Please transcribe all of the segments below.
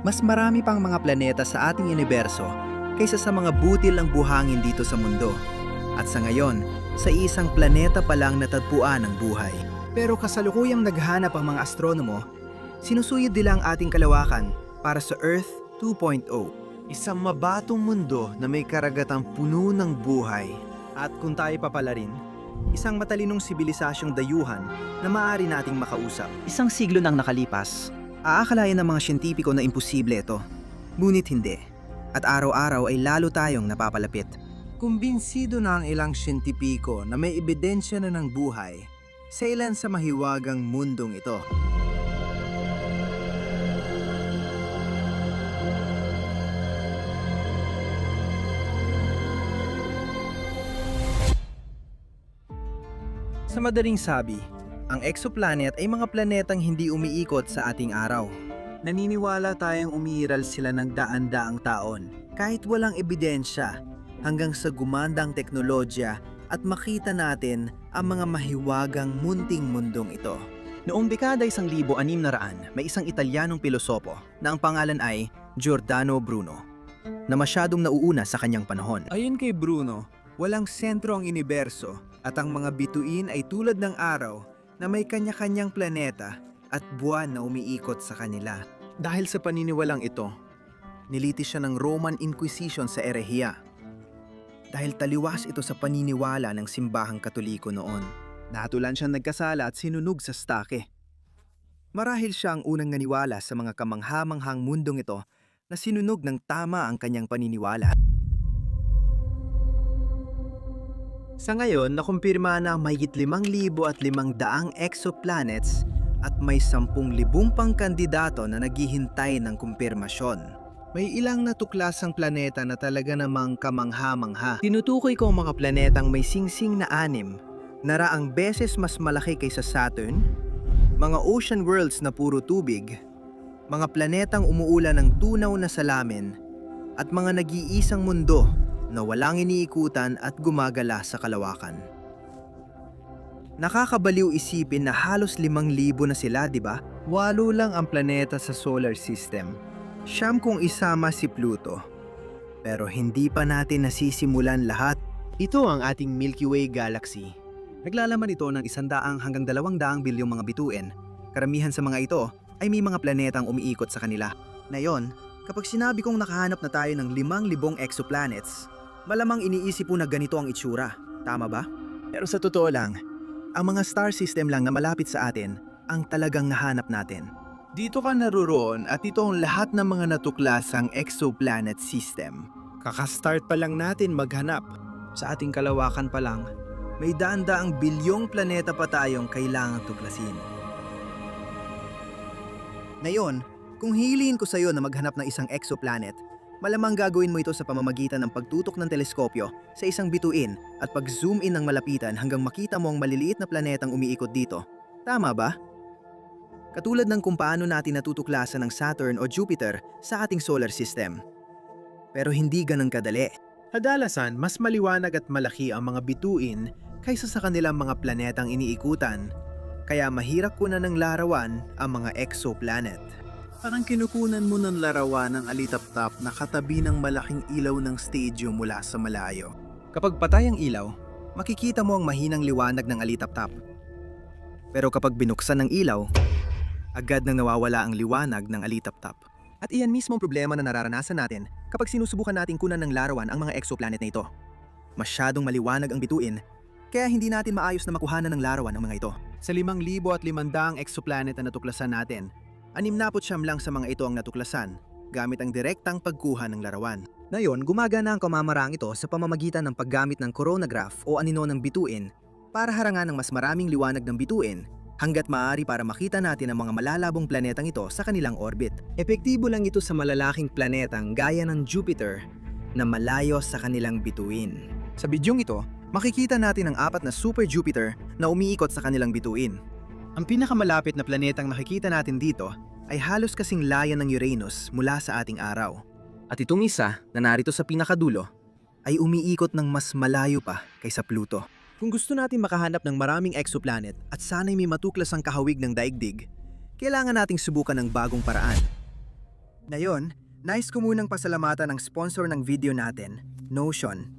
Mas marami pang mga planeta sa ating universo kaysa sa mga butil ng buhangin dito sa mundo. At sa ngayon, sa isang planeta pa lang natagpuan ang buhay. Pero kasalukuyang naghanap ang mga astronomo, sinusuyod nila ang ating kalawakan para sa Earth 2.0. Isang mabatong mundo na may karagatang puno ng buhay. At kung tayo papala rin, isang matalinong sibilisasyong dayuhan na maaari nating makausap. Isang siglo nang nakalipas, aakalain ng mga siyentipiko na imposible ito. Ngunit hindi. At araw-araw ay lalo tayong napapalapit. Kumbinsido na ang ilang siyentipiko na may ebidensya na ng buhay sa ilan sa mahiwagang mundong ito. Sa madaling sabi, ang exoplanet ay mga planetang hindi umiikot sa ating araw. Naniniwala tayong umiiral sila ng daan-daang taon, kahit walang ebidensya, hanggang sa gumandang teknolohiya at makita natin ang mga mahiwagang munting mundong ito. Noong dekada 1600, may isang Italianong pilosopo na ang pangalan ay Giordano Bruno, na masyadong nauuna sa kanyang panahon. Ayon kay Bruno, walang sentro ang universo at ang mga bituin ay tulad ng araw na may kanya-kanyang planeta at buwan na umiikot sa kanila. Dahil sa paniniwalang ito, nilitis siya ng Roman Inquisition sa erehiya. Dahil taliwas ito sa paniniwala ng simbahang Katoliko noon. Natulan siyang nagkasala at sinunog sa stake. Marahil siya ang unang naniwala sa mga kamangha-manghang mundong ito na sinunog ng tama ang kanyang paniniwala. Sa ngayon, nakumpirma na mahigit 5,500 exoplanets at may 10,000 pang kandidato na naghihintay ng kumpirmasyon. May ilang natuklasang planeta na talaga namang kamangha-mangha. Tinutukoy ko ang mga planetang may singsing na 6, naraang beses mas malaki kaysa Saturn, mga ocean worlds na puro tubig, mga planetang umuulan ng tunaw na salamin, at mga nag-iisang mundo na walang iniikutan at gumagala sa kalawakan. Nakakabaliw isipin na halos 5,000 na sila, di ba? 8 lang ang planeta sa solar system. Siyam kung isama si Pluto. Pero hindi pa natin nasisimulan lahat. Ito ang ating Milky Way galaxy. Naglalaman ito ng 100 hanggang 200 bilyong mga bituin. Karamihan sa mga ito ay may mga planetang umiikot sa kanila. Ngayon, kapag sinabi kong nakahanap na tayo ng 5,000 exoplanets, malamang iniisip mo na ganito ang itsura. Tama ba? Pero sa totoo lang, ang mga star system lang na malapit sa atin ang talagang nahanap natin. Dito ka naroon at ito ang lahat ng mga natuklasang exoplanet system. Kakastart pa lang natin maghanap. Sa ating kalawakan pa lang, may daan-daang bilyong planeta pa tayong kailangang tuklasin. Ngayon, kung hihiliin ko sa iyo na maghanap ng isang exoplanet, malamang gagawin mo ito sa pamamagitan ng pagtutok ng teleskopyo sa isang bituin at pag-zoom in ng malapitan hanggang makita mo ang maliliit na planetang umiikot dito. Tama ba? Katulad ng kung paano natin natutuklasan ng Saturn o Jupiter sa ating solar system. Pero hindi ganun kadali. Kadalasan, mas maliwanag at malaki ang mga bituin kaysa sa kanilang mga planetang iniikutan. Kaya mahirap kunan ng larawan ang mga exoplanet. Parang kinukunan mo ng larawan ng alitaptap na katabi ng malaking ilaw ng stadium mula sa malayo. Kapag patay ang ilaw, makikita mo ang mahinang liwanag ng alitaptap. Pero kapag binuksan ng ilaw, agad nang nawawala ang liwanag ng alitaptap. At iyan mismo ang problema na nararanasan natin kapag sinusubukan nating kunan ng larawan ang mga exoplanet na ito. Masyadong maliwanag ang bituin, kaya hindi natin maayos na makuhanan ng larawan ang mga ito. Sa 5,500 exoplanet na natuklasan natin, 69 lang sa mga ito ang natuklasan gamit ang direktang pagkuha ng larawan. Ngayon, gumagana ang kamamarang ito sa pamamagitan ng paggamit ng coronagraph o anino ng bituin para harangan ng mas maraming liwanag ng bituin hanggat maaari para makita natin ang mga malalabong planetang ito sa kanilang orbit. Epektibo lang ito sa malalaking planetang gaya ng Jupiter na malayo sa kanilang bituin. Sa bidyong ito, makikita natin ang 4 na super Jupiter na umiikot sa kanilang bituin. Ang pinakamalapit na planetang nakikita natin dito ay halos kasing laya ng Uranus mula sa ating araw. At itong isa na narito sa pinakadulo ay umiikot ng mas malayo pa kaysa Pluto. Kung gusto natin makahanap ng maraming exoplanet at sana'y may matuklas ang kahawig ng daigdig, kailangan nating subukan ng bagong paraan. Ngayon, nais ko munang pasalamatan ang sponsor ng video natin, Notion.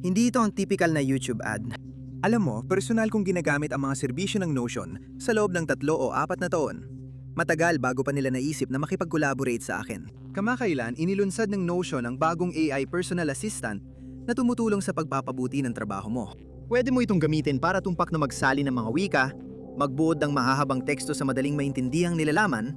Hindi ito ang typical na YouTube ad. Alam mo, personal kong ginagamit ang mga serbisyo ng Notion sa loob ng 3 o 4 na taon. Matagal bago pa nila naisip na makipag-collaborate sa akin. Kamakailan, inilunsad ng Notion ang bagong AI personal assistant na tumutulong sa pagpapabuti ng trabaho mo. Pwede mo itong gamitin para tumpak na magsali ng mga wika, magbuod ng mahahabang teksto sa madaling maintindihang nilalaman,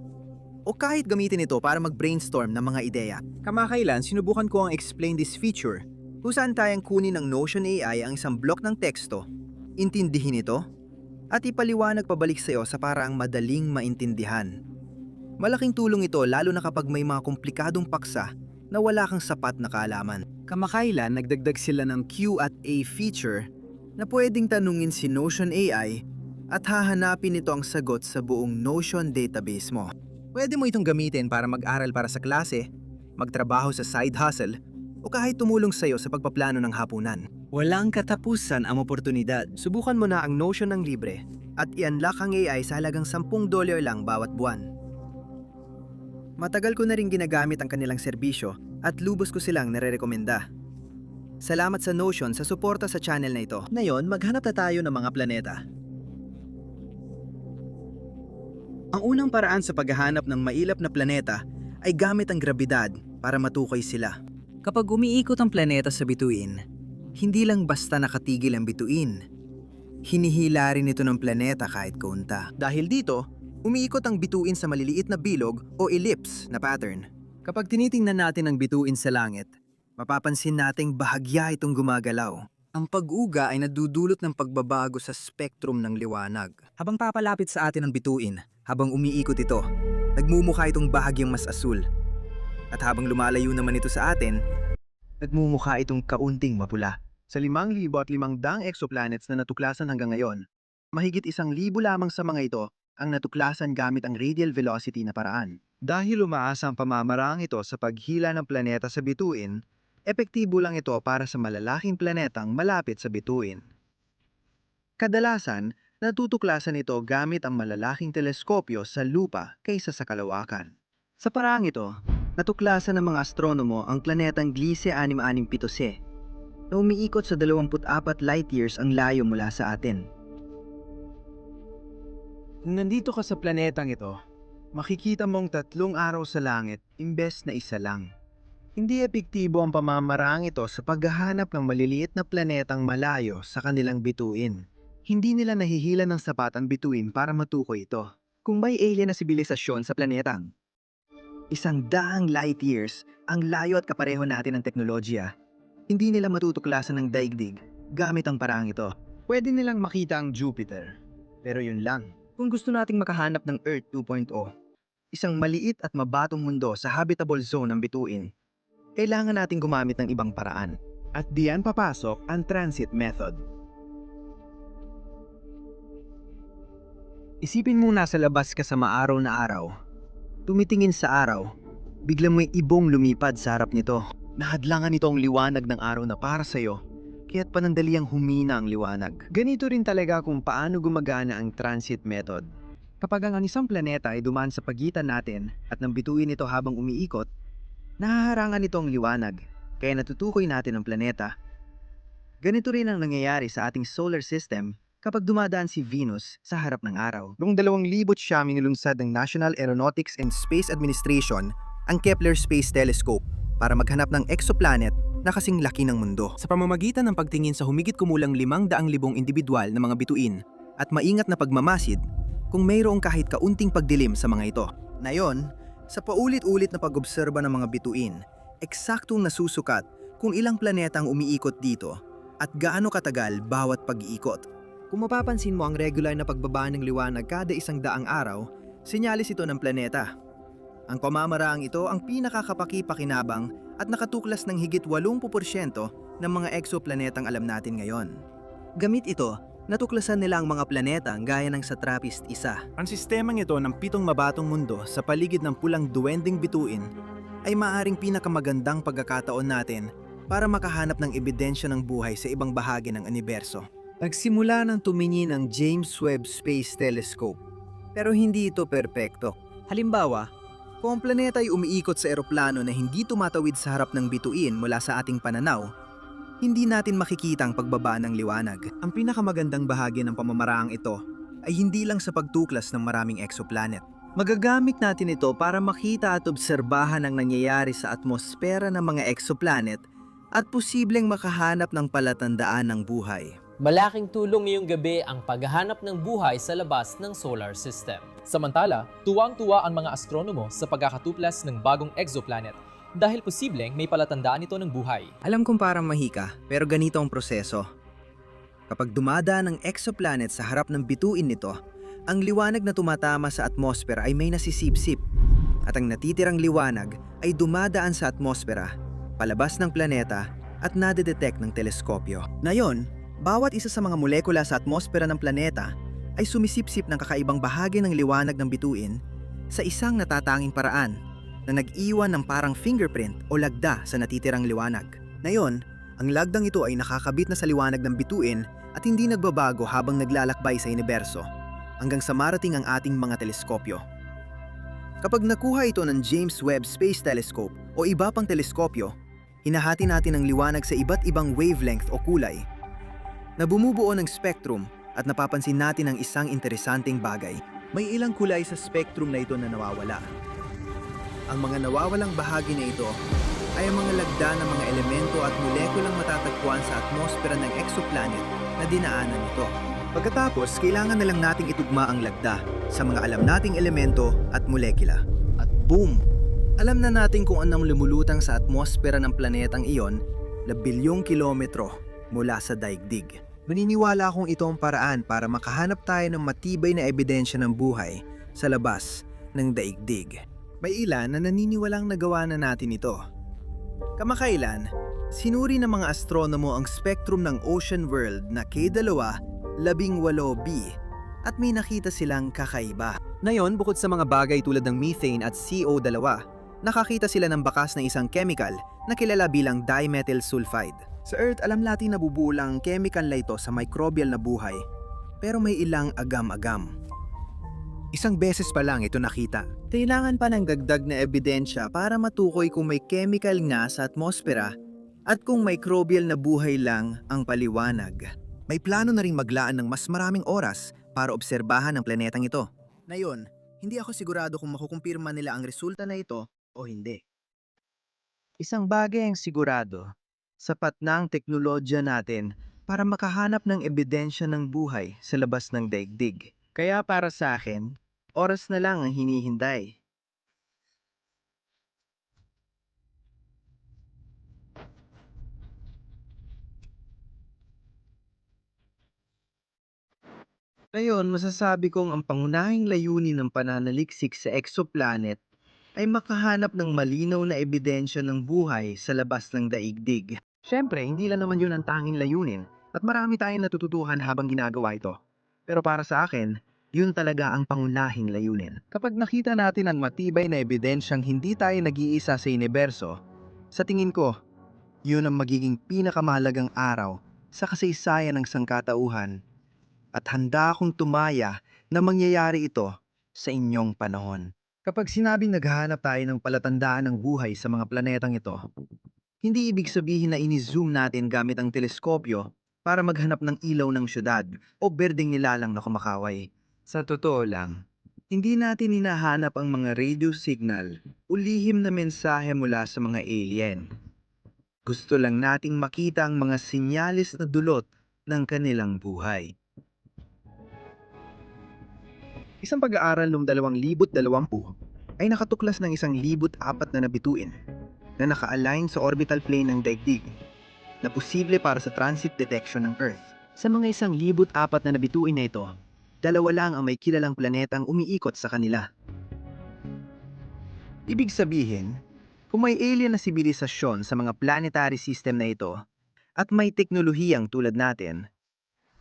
o kahit gamitin ito para mag-brainstorm ng mga ideya. Kamakailan, sinubukan ko ang Explain This feature, kung saan tayong kunin ng Notion AI ang isang block ng teksto, intindihin ito, at ipaliwanag pabalik sa iyo sa paraang madaling maintindihan. Malaking tulong ito lalo na kapag may mga komplikadong paksa na wala kang sapat na kaalaman. Kamakailan, nagdagdag sila ng Q&A feature na pwedeng tanungin si Notion AI at hahanapin ito ang sagot sa buong Notion database mo. Pwede mo itong gamitin para mag-aral para sa klase, magtrabaho sa side hustle, o kahit tumulong sa iyo sa pagpaplano ng hapunan. Walang katapusan ang oportunidad. Subukan mo na ang Notion ng libre at i-unlock ang AI sa halagang $10 lang bawat buwan. Matagal ko na rin ginagamit ang kanilang serbisyo at lubos ko silang nare-rekomenda. Salamat sa Notion sa suporta sa channel na ito. Ngayon, maghanap na tayo ng mga planeta. Ang unang paraan sa paghahanap ng mailap na planeta ay gamit ang grabidad para matukoy sila. Kapag umiikot ang planeta sa bituin, hindi lang basta nakatigil ang bituin. Hinihila rin ito ng planeta kahit kaunta. Dahil dito, umiikot ang bituin sa maliliit na bilog o ellipse na pattern. Kapag tinitingnan natin ang bituin sa langit, mapapansin nating bahagya itong gumagalaw. Ang pag-uga ay nadudulot ng pagbabago sa spectrum ng liwanag. Habang papalapit sa atin ang bituin, habang umiikot ito, nagmumukha itong bahagyang mas asul. At habang lumalayo naman ito sa atin, nagmumukha itong kaunting mapula. Sa 5,500 exoplanets na natuklasan hanggang ngayon, mahigit 1,000 lamang sa mga ito ang natuklasan gamit ang radial velocity na paraan. Dahil umaasa ang pamamaraang ito sa paghila ng planeta sa bituin, epektibo lang ito para sa malalaking planetang malapit sa bituin. Kadalasan, natutuklasan ito gamit ang malalaking teleskopyo sa lupa kaysa sa kalawakan. Sa paraang ito, natuklasan ng mga astronomo ang planetang Gliese 667 c na umiikot sa 24 light years ang layo mula sa atin. Kung nandito ka sa planetang ito, makikita mong 3 araw sa langit imbes na isa lang. Hindi epektibo ang pamamaraang ito sa paghahanap ng maliliit na planetang malayo sa kanilang bituin. Hindi nila nahihila ng sapat ang bituin para matukoy ito. Kung may alien na sibilisasyon sa planetang 100 light years ang layo at kapareho natin ng teknolohiya, hindi nila matutuklasan ng daigdig gamit ang paraang ito. Pwede nilang makita ang Jupiter, pero yun lang. Kung gusto nating makahanap ng Earth 2.0, isang maliit at mabatong mundo sa habitable zone ng bituin, kailangan nating gumamit ng ibang paraan. At diyan papasok ang transit method. Isipin mong nasa labas ka sa maaraw na araw. Tumitingin sa araw, biglang may ibong lumipad sa harap nito. Nahadlangan nito ang liwanag ng araw na para sa'yo, kaya't panandaliang humina ang liwanag. Ganito rin talaga kung paano gumagana ang transit method. Kapag ang isang planeta ay dumaan sa pagitan natin at ng bituin nito habang umiikot, nahaharangan nito ang liwanag, kaya natutukoy natin ang planeta. Ganito rin ang nangyayari sa ating solar system kapag dumadaan si Venus sa harap ng araw. Noong 2009 nilunsad ng National Aeronautics and Space Administration ang Kepler Space Telescope para maghanap ng exoplanet na kasing laki ng mundo. Sa pamamagitan ng pagtingin sa humigit kumulang 500,000 individual na mga bituin at maingat na pagmamasid kung mayroong kahit kaunting pagdilim sa mga ito. Ngayon, sa paulit-ulit na pag-obserba ng mga bituin, eksaktong nasusukat kung ilang planeta ang umiikot dito at gaano katagal bawat pag-iikot. Kung mapapansin mo ang regular na pagbaba ng liwanag kada 100 araw, sinyalis ito ng planeta. Ang pamamaraang ito ang pinakakapaki-pakinabang at nakatuklas ng higit 80% ng mga exoplanetang alam natin ngayon. Gamit ito, natuklasan nila ang mga planeta gaya ng sa TRAPPIST-1. Ang sistemang ito ng 7 mabatong mundo sa paligid ng pulang duwending bituin ay maaaring pinakamagandang pagkakataon natin para makahanap ng ebidensya ng buhay sa ibang bahagi ng universo. Nagsimula ng tumingin ang James Webb Space Telescope, pero hindi ito perpekto. Halimbawa, Kung ang planeta ay umiikot sa eroplano na hindi tumatawid sa harap ng bituin mula sa ating pananaw, hindi natin makikita ang pagbaba ng liwanag. Ang pinakamagandang bahagi ng pamamaraang ito ay hindi lang sa pagtuklas ng maraming exoplanet. Magagamit natin ito para makita at obserbahan ang nangyayari sa atmosfera ng mga exoplanet at posibleng makahanap ng palatandaan ng buhay. Malaking tulong ngayong gabi ang paghahanap ng buhay sa labas ng solar system. Samantala, tuwang-tuwa ang mga astronomo sa pagkakatuklas ng bagong exoplanet dahil posibleng may palatandaan ito ng buhay. Alam kong parang mahika, pero ganito ang proseso. Kapag dumadaan ang exoplanet sa harap ng bituin nito, ang liwanag na tumatama sa atmosfera ay may nasisipsip at ang natitirang liwanag ay dumadaan sa atmosfera, palabas ng planeta at nadedetect ng teleskopyo. Ngayon, bawat isa sa mga molekula sa atmosfera ng planeta ay sumisipsip ng kakaibang bahagi ng liwanag ng bituin sa isang natatanging paraan na nag-iwan ng parang fingerprint o lagda sa natitirang liwanag. Ngayon, ang lagdang ito ay nakakabit na sa liwanag ng bituin at hindi nagbabago habang naglalakbay sa universo hanggang sa marating ang ating mga teleskopyo. Kapag nakuha ito ng James Webb Space Telescope o iba pang teleskopyo, hinahati natin ang liwanag sa iba't ibang wavelength o kulay na bumubuo ng spectrum at napapansin natin ang isang interesanteng bagay. May ilang kulay sa spectrum na ito na nawawala. Ang mga nawawalang bahagi na ito ay ang mga lagda ng mga elemento at molekulang matatagpuan sa atmosfera ng exoplanet na dinaanan nito. Pagkatapos, kailangan na lang nating itugma ang lagda sa mga alam nating elemento at molekula. At boom! Alam na natin kung anong lumulutang sa atmosfera ng planetang iyon na bilyong kilometro mula sa daigdig. Maniniwala akong ito ang paraan para makahanap tayo ng matibay na ebidensya ng buhay sa labas ng daigdig. May ilan na naniniwalang nagawa na natin ito. Kamakailan, sinuri ng mga astronomo ang spectrum ng Ocean World na K2-18b at may nakita silang kakaiba. Ngayon, bukod sa mga bagay tulad ng methane at CO2, nakakita sila ng bakas na isang chemical na kilala bilang dimethyl sulfide. Sa Earth, alam natin na bubuo lang ang chemical na ito sa microbial na buhay, pero may ilang agam-agam. Isang beses pa lang ito nakita. Kailangan pa ng dagdag na ebidensya para matukoy kung may chemical nga sa atmosfera at kung microbial na buhay lang ang paliwanag. May plano na ring maglaan ng mas maraming oras para obserbahan ang planetang ito. Ngayon, hindi ako sigurado kung makukumpirma nila ang resulta na ito o hindi. Isang bagay ang sigurado, sapat na ang teknolohiya natin para makahanap ng ebidensya ng buhay sa labas ng daigdig. Kaya para sa akin, oras na lang ang hinihintay. Ngayon, masasabi kong ang pangunahing layunin ng pananaliksik sa exoplanet ay makahanap ng malinaw na ebidensya ng buhay sa labas ng daigdig. Siyempre, hindi lang naman yun ang tanging layunin at marami tayong natututuhan habang ginagawa ito. Pero para sa akin, yun talaga ang pangunahing layunin. Kapag nakita natin ang matibay na ebidensyang hindi tayo nag-iisa sa universo, sa tingin ko, yun ang magiging pinakamahalagang araw sa kasaysayan ng sangkatauhan at handa akong tumaya na mangyayari ito sa inyong panahon. Kapag sinabing naghahanap tayo ng palatandaan ng buhay sa mga planetang ito, hindi ibig sabihin na ini-zoom natin gamit ang teleskopyo para maghanap ng ilaw ng syudad o berdeng nilalang na kumakaway. Sa totoo lang, hindi natin hinahanap ang mga radio signal o lihim na mensahe mula sa mga alien. Gusto lang nating makita ang mga sinyalis na dulot ng kanilang buhay. Isang pag-aaral noong 2020 ay nakatuklas ng 1,004 na bituin na naka-align sa orbital plane ng daigdig na posible para sa transit detection ng Earth. Sa mga 1,004 na bituin na ito, 2 lang ang may kilalang planetang umiikot sa kanila. Ibig sabihin, kung may alien na sibilisasyon sa mga planetary system na ito at may teknolohiyang tulad natin,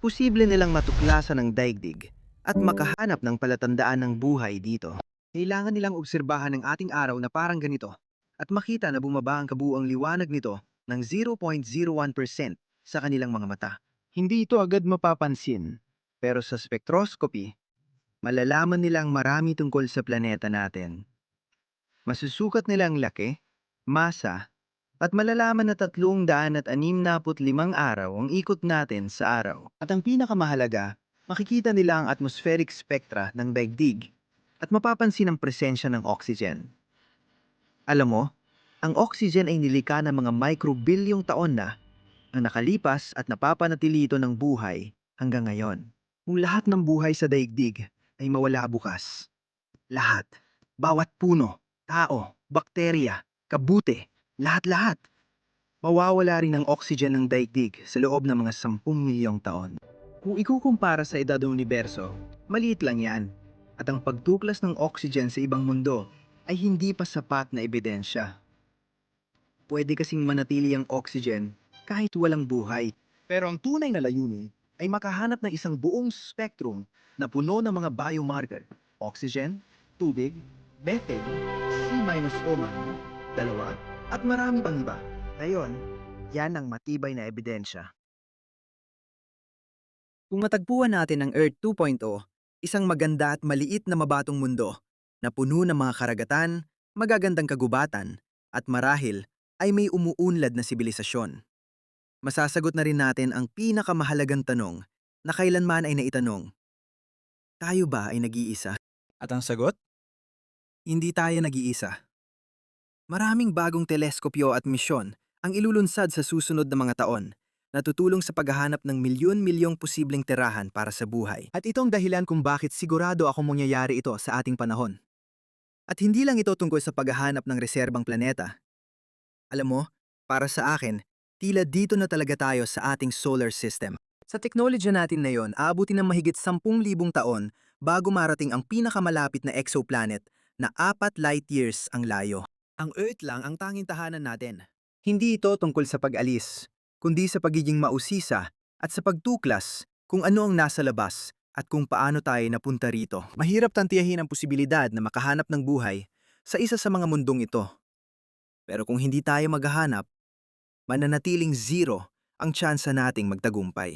posible nilang matuklasan ng daigdig at makahanap ng palatandaan ng buhay dito. Kailangan nilang obserbahan ang ating araw na parang ganito at makita na bumaba ang kabuuang liwanag nito ng 0.01% sa kanilang mga mata. Hindi ito agad mapapansin, pero sa spectroscopy, malalaman nilang marami tungkol sa planeta natin. Masusukat nila ang laki, masa, at malalaman na 365 araw ang ikot natin sa araw. At ang pinakamahalaga, makikita nila ang atmospheric spectra ng daigdig at mapapansin ang presensya ng oxygen. Alam mo, ang oxygen ay nilikha ng mga microbilyong taon na ang nakalipas at napapanatili ito ng buhay hanggang ngayon. Kung lahat ng buhay sa daigdig ay mawala bukas, lahat, bawat puno, tao, bakterya, kabute, lahat-lahat, mawawala rin ang oxygen ng daigdig sa loob ng mga 10 milyong taon. Kung ikukumpara sa edad ng universo, maliit lang yan. At ang pagtuklas ng oxygen sa ibang mundo ay hindi pa sapat na ebidensya. Pwede kasing manatili ang oxygen kahit walang buhay. Pero ang tunay na layunin ay makahanap ng isang buong spectrum na puno ng mga biomarker. Oxygen, tubig, methane, C-O-, dalawa, at marami pang iba. Ngayon, yan ang matibay na ebidensya. Kung matagpuan natin ang Earth 2.0, isang maganda at maliit na mabatong mundo na puno ng mga karagatan, magagandang kagubatan, at marahil ay may umuunlad na sibilisasyon. Masasagot na rin natin ang pinakamahalagang tanong na kailanman ay naitanong. Tayo ba ay nag-iisa? At ang sagot? Hindi tayo nag-iisa. Maraming bagong teleskopyo at misyon ang ilulunsad sa susunod na mga taon na tutulong sa paghahanap ng milyon-milyong posibleng tirahan para sa buhay. At itong dahilan kung bakit sigurado akong mangyayari ito sa ating panahon. At hindi lang ito tungkol sa paghahanap ng reserbang planeta. Alam mo, para sa akin, tila dito na talaga tayo sa ating solar system. Sa teknolohiya natin na yon, aabutin ng mahigit 10,000 taon bago marating ang pinakamalapit na exoplanet na 4 light years ang layo. Ang Earth lang ang tanging tahanan natin. Hindi ito tungkol sa pag-alis, kundi sa pagiging mausisa at sa pagtuklas kung ano ang nasa labas at kung paano tayo napunta rito. Mahirap tantiyahin ang posibilidad na makahanap ng buhay sa isa sa mga mundong ito. Pero kung hindi tayo maghahanap, mananatiling zero ang tsansa nating magtagumpay.